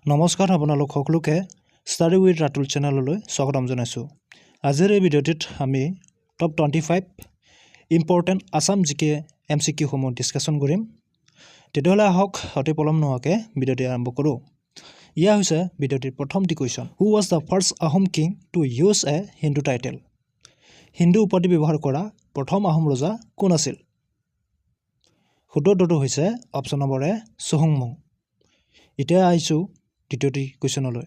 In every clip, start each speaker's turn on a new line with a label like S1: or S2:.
S1: নমস্কাৰ আপোনালোক সকলোকে ষ্টাডি উইথ ৰাতুল চেনেললৈ স্বাগতম জনাইছোঁ। আজিৰ এই ভিডিঅ'টিত আমি টপ 25 ইম্পৰ্টেণ্ট আসাম জিকে MCQ সমূহ ডিছকাশ্যন কৰিম। তেতিয়াহ'লে আহক অতি পলম নোহোৱাকৈ ভিডিঅ'টি আৰম্ভ কৰোঁ। ইয়া হৈছে ভিডিঅ'টিৰ প্ৰথমটি question. Who was the first Ahom king to use a Hindu title? Hindu উপাধি ব্যৱহাৰ কৰা প্ৰথম আহোম ৰজা কোন আছিল? শুদ্ধটো হৈছে অপশ্যন নম্বৰ এ চুহুংমুং। এতিয়া আহিছোঁ দ্বিতীয়টি কুৱেশ্যনলৈ।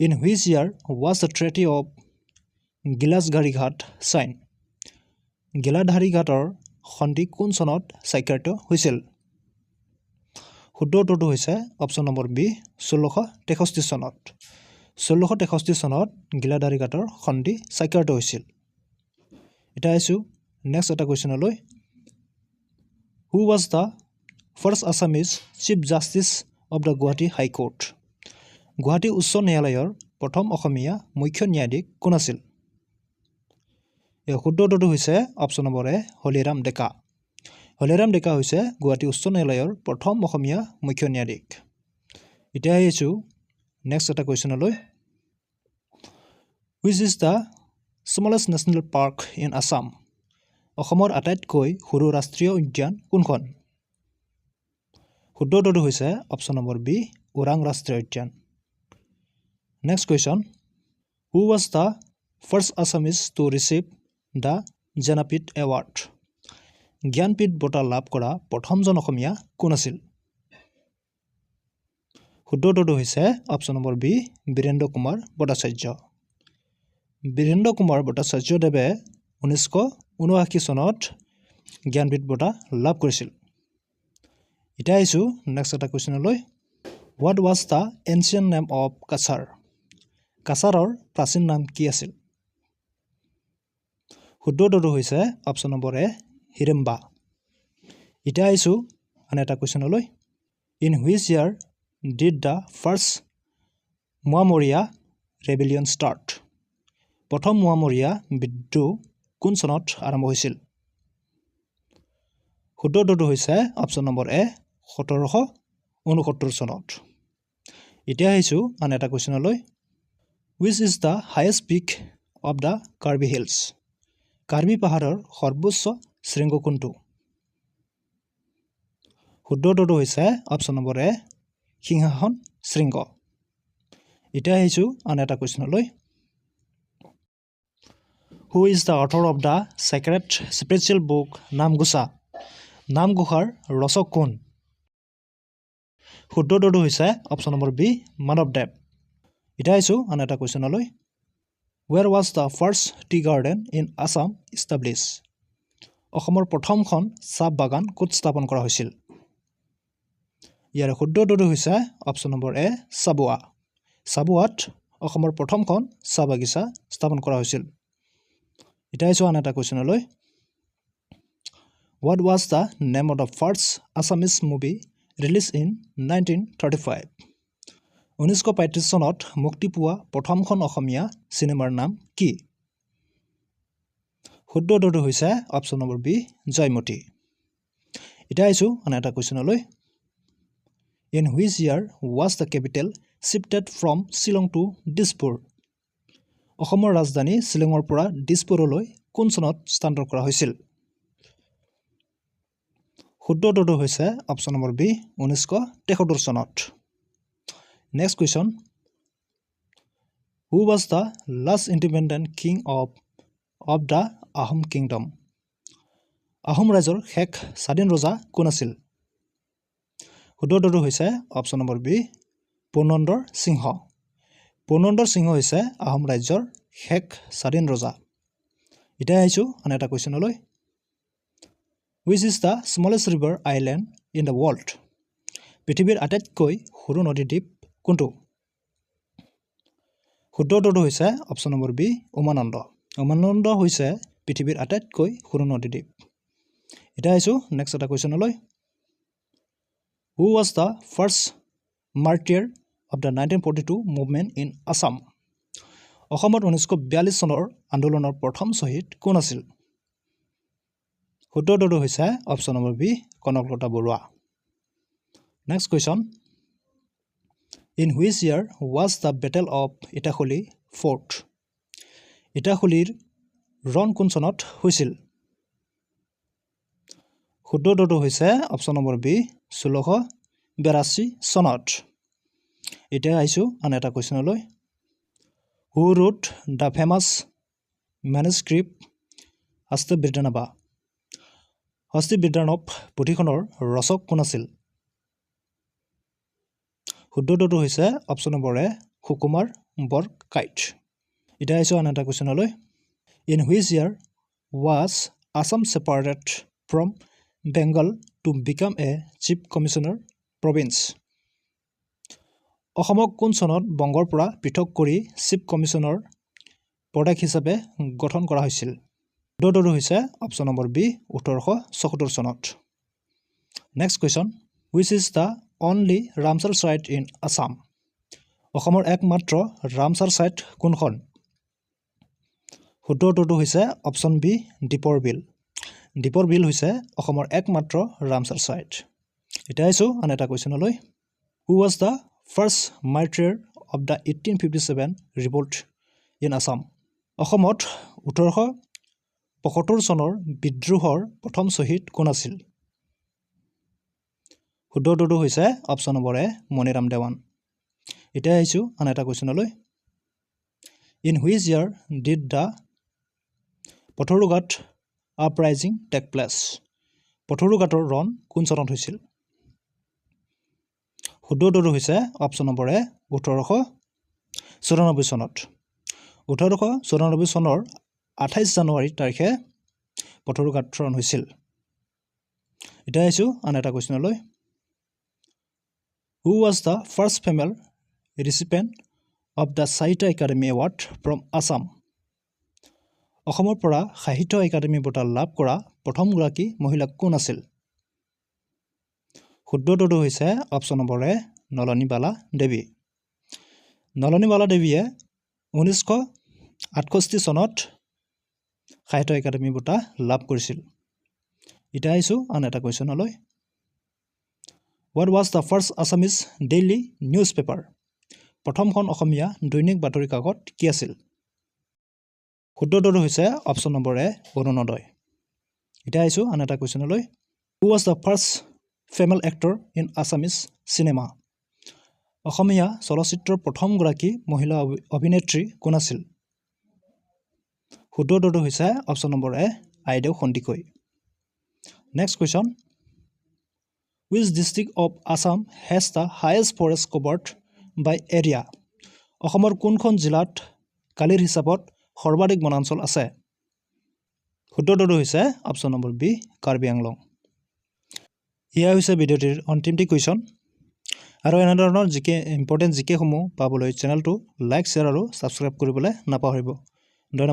S1: In which year was the treaty of Gilajharighat signed? Giladhari ঘাটৰ সন্ধি কোন চনত স্বাক্ষৰিত হৈছিল? শুদ্ধটো হৈছে অপশ্যন নম্বৰ বি 1663 চনত। 1663 চনত গিলাধাৰী ঘাটৰ সন্ধি স্বাক্ষৰিত হৈছিল। এতিয়া আহিছোঁ নেক্সট এটা কুৱেশ্যনলৈ। Who was the first Assamese chief justice of the Guwahati high court? Guwahati উচ্চ ন্যায়ালয়ৰ প্ৰথম অসমীয়া মুখ্য ন্যায়াধীশ কোন আছিল? এই শুদ্ধটো হৈছে অপশ্যন নম্বৰ এ হলিৰাম ডেকা। হলিৰাম ডেকা হৈছে গুৱাহাটী উচ্চ ন্যায়ালয়ৰ প্ৰথম অসমীয়া মুখ্য ন্যায়াধীশ। এতিয়া আহিছোঁ নেক্সট এটা কুৱেশ্যনলৈ। Which is the smallest national park in Assam? অসমৰ আটাইতকৈ সৰু ৰাষ্ট্ৰীয় উদ্যান কোনখন? শুদ্ধটো হৈছে অপশ্যন নম্বৰ বি ওৰাং ৰাষ্ট্ৰীয় উদ্যান। Next question. Who was the first Assamese to receive the Jnanpith award? Jnanpith বঁটা লাভ কৰা প্ৰথমজন অসমীয়া কোন আছিল? শুদ্ধটো হৈছে option number B Birendra Kumar Bhattacharya. Birendra Kumar ভট্টাচাৰ্যদেৱে 1979 চনত জ্ঞানপীঠ বঁটা লাভ কৰিছিল। এতিয়া আহিছোঁ নেক্সট এটা কুৱেশ্যনলৈ। What was the ancient name of Cachar? কাছাৰৰ প্ৰাচীন নাম কি আছিল? শুদ্ধটো হৈছে অপশ্যন নম্বৰ এ হিড়িম্বা। এতিয়া আহিছোঁ আন এটা কুৱেশ্যনলৈ। In which year did the first Moamoria rebellion start? প্ৰথম মোৱামৰীয়া বিদ্ৰোহ কোন চনত আৰম্ভ হৈছিল? শুদ্ধটো হৈছে অপশ্যন নম্বৰ এ 1769 চনত। এতিয়া আহিছোঁ আন এটা কুৱেশ্যনলৈ। Which is the highest peak of the Karbi hills? Karbi পাহাৰৰ সৰ্বোচ্চ শৃংগ কোনটো? শুদ্ধটো হৈছে অপশ্যন নম্বৰ এ সিংহাসন শৃংগ। এতিয়া আহিছোঁ আন এটা কুৱেশ্যনলৈ। Who is the author of the sacred spiritual book Namghosha? নামঘোষাৰ ৰচক কোন? শুদ্ধটো হৈছে অপশ্যন নম্বৰ বি মাধৱদেৱ। এতিয়া আহিছোঁ আন এটা কুৱেশ্যনলৈ। Where was the first tea garden in Assam establish? অসমৰ প্ৰথমখন চাহ বাগান ক'ত স্থাপন কৰা হৈছিল? ইয়াৰ শুদ্ধটো হৈছে অপশ্যন নম্বৰ এ চাবুৱা। চাবুৱাত অসমৰ প্ৰথমখন চাহ বাগিচা স্থাপন কৰা হৈছিল। এতিয়া আহিছোঁ আন এটা কুৱেশ্যনলৈ। What was the name of the first Assamese movie release in 1935? 1935 চনত মুক্তি পোৱা প্ৰথমখন অসমীয়া চিনেমাৰ নাম কি? শুদ্ধটো হৈছে অপশ্যন নম্বৰ বি জয়মতী। এতিয়া আহিছোঁ আন এটা কুৱেশ্যনলৈ। In which year was the capital shifted from Shillong to Dispur? অসমৰ ৰাজধানী শ্বিলঙৰ পৰা দিছপুৰলৈ কোন চনত স্থানান্তৰ কৰা হৈছিল? শুদ্ধটো হৈছে অপশ্যন নম্বৰ বি 1973 চনত। Next question. Who was the last independent king of the Ahom kingdom? Ahom ৰাজ্যৰ শেষ স্বাধীন ৰজা কোন আছিল? শুদ্ধটো হৈছে অপশ্যন নম্বৰ বি পূৰ্ণন্দৰ সিংহ। পূৰ্ণন্দৰ সিংহ হৈছে আহোম ৰাজ্যৰ শেষ স্বাধীন ৰজা। এতিয়া আহিছোঁ আন এটা কুৱেশ্যনলৈ। Which is the smallest river island in the world? পৃথিৱীৰ আটাইতকৈ সৰু নদীদ্বীপ কোনটো? শুদ্ধটো হৈছে option number B Umananda. Umananda হৈছে পৃথিৱীৰ আটাইতকৈ সৰু নদীদ্বীপ। এতিয়া আহিছোঁ নেক্সট এটা কুৱেশ্যনলৈ। Who was the first martyr of the 1942 movement in Assam? অসমত 1942 চনৰ আন্দোলনৰ প্ৰথম শ্বহীদ কোন আছিল? শুদ্ধটো হৈছে option number B Kanaklata Barua. Next question. In which year was the battle of Itakhuli fort ইটাখুলিৰ ৰণ কোন চনত হৈছিল শুদ্ধ উত্তৰটো হৈছে অপশ্যন নম্বৰ বি 1682 চনত এতিয়া আহিছোঁ আন এটা কুৱেশ্যনলৈ হু ৰোট দ্য ফেমাছ মেনুস্ক্ৰিপ্ট হস্তিবিদ্যানবা হস্তিবিদ্যানব পুথিখনৰ ৰচক কোন আছিল শুদ্ধ উত্তৰটো হৈছে অপশ্যন নম্বৰ এ সুকুমাৰ বৰকাইট এতিয়া আহিছোঁ আন এটা কুৱেশ্যনলৈ in which year was Assam separated from Bengal to become a chief commissioner province অসমক কোন চনত বংগৰ পৰা পৃথক কৰি চিফ কমিছনাৰ প্ৰদেশ হিচাপে গঠন কৰা হৈছিল শুদ্ধ উত্তৰটো হৈছে অপশ্যন নম্বৰ বি 1874 চনত next question which is the only Ramsar site in Assam অসমৰ একমাত্ৰ ৰামচাৰ চাইট কোনখন শুদ্ধ উত্তৰটো হৈছে অপশ্যন বি দীপৰ বিল হৈছে অসমৰ একমাত্ৰ ৰামচাৰ চাইট এতিয়া আহিছোঁ আন এটা কুৱেশ্যনলৈ who was the first martyr of the 1857 revolt in Assam অসমত 1875 চনৰ বিদ্ৰোহৰ প্ৰথম শ্বহীদ কোন আছিল শুদ্ধ উত্তৰটো হৈছে option number A Maniram Dewan এতিয়া আহিছোঁ আন এটা কুৱেশ্যনলৈ in which year did the Patharughat uprising take place পথৰুঘাটৰ ৰণ কোন চনত হৈছিল শুদ্ধ উত্তৰটো হৈছে অপশ্যন নম্বৰ এ 1894 চনত 1894 চনৰ 28 জানুৱাৰী তাৰিখে পথৰুঘাট ৰণ হৈছিল এতিয়া আহিছোঁ আন এটা কুৱেশ্যনলৈ who was the first female recipient of the Sahitya Akademi award from Assam অসমৰ পৰা সাহিত্য একাডেমি বঁটা লাভ কৰা প্ৰথমগৰাকী মহিলা কোন আছিল শুদ্ধ উত্তৰটো হৈছে অপশ্যন নম্বৰ এ নলনীবালা দেৱীয়ে 1968 চনত সাহিত্য একাডেমি বঁটা লাভ কৰিছিল এতিয়া আহিছোঁ আন এটা কুৱেশ্যনলৈ what was the first Assamese daily newspaper প্ৰথমখন অসমীয়া দৈনিক বাতৰি কাকত কি আছিল শুদ্ধ উত্তৰটো হৈছে অপশ্যন নম্বৰ এ অৰুণোদয় এতিয়া আহিছোঁ আন এটা কুৱেশ্যনলৈ who was the first female actor in Assamese cinema অসমীয়া চলচ্চিত্ৰৰ প্ৰথমগৰাকী মহিলা অভিনেত্ৰী কোন আছিল শুদ্ধ উত্তৰটো হৈছে option number A Aideu Sandikai next question which district of Assam has the highest forest covered by area অসমৰ কোনখন জিলাত কালিৰ হিচাপত সৰ্বাধিক বনাঞ্চল আছে শুদ্ধ উত্তৰটো হৈছে option number B Karbi Anglong এয়া হৈছে ভিডিঅ'টিৰ অন্তিমটি কুৱেশ্যন আৰু এনেধৰণৰ জিকে ইম্পৰ্টেণ্ট জিকেসমূহ পাবলৈ চেনেলটো লাইক শ্বেয়াৰ আৰু ছাবস্ক্ৰাইব কৰিবলৈ নাপাহৰিব ধন্যবাদ